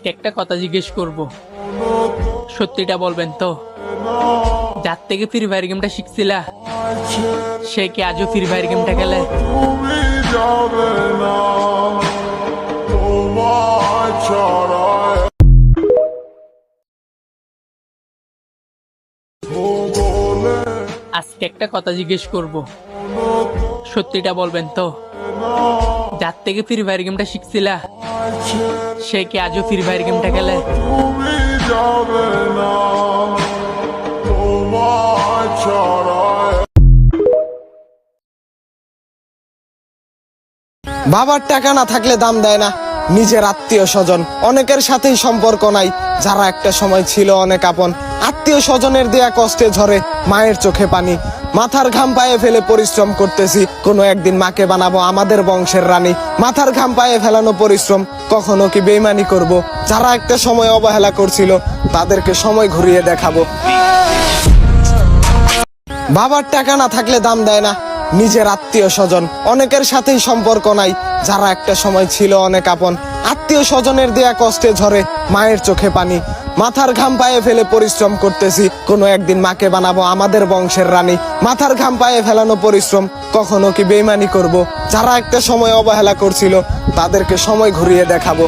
আজকে একটা কথা জিজ্ঞেস করব, সত্যিটা বলবেন তো? যার থেকে ফ্রি ফায়ার গেমটা শিখছিলা সে কি আজও ফ্রি ফায়ার গেমটা খেলে? আজকে একটা কথা জিজ্ঞেস করব, সত্যিটা বলবেন তো? যার থেকে ফ্রি ফায়ার গেমটা শিখছিলা সে কি আজও ফ্রি ফায়ার গেমটা খেলে? বাবার টাকা না থাকলে দাম দেয় না নিজের আত্মীয় স্বজন, অনেকের সাথেই সম্পর্ক নাই যারা একটা সময় ছিল অনেক আপন। আত্মীয় স্বজনের দেয়া কষ্টে ঝরে মায়ের চোখে পানি, মাথার ঘাম পায়ে ফেলে পরিশ্রম করতেছি, কোনো একদিন মাকে বানাবো আমাদের বংশের রানী। মাথার ঘাম পায়ে ফেলানো পরিশ্রম কখনো কি বেইমানি করব? যারা একটা সময় অবহেলা করছিল তাদেরকে সময় ঘুরিয়ে দেখাবো। বাবার টাকা না থাকলে দাম দেয় না নিজের আত্মীয় স্বজন, অনেকের সাথেই সম্পর্ক নাই যারা একটা সময় ছিল অনেক আপন। আত্মীয় স্বজনের দেয়া কষ্টে ঝরে মায়ের চোখে পানি, মাথার ঘাম পায়ে ফেলে পরিশ্রম করতেছি, কোনো একদিন মাকে বানাবো আমাদের বংশের রানী। মাথার ঘাম পায়ে ফেলানো পরিশ্রম কখনো কি বেইমানি করব? যারা একটা সময় অবহেলা করছিল তাদেরকে সময় ঘুরিয়ে দেখাবো।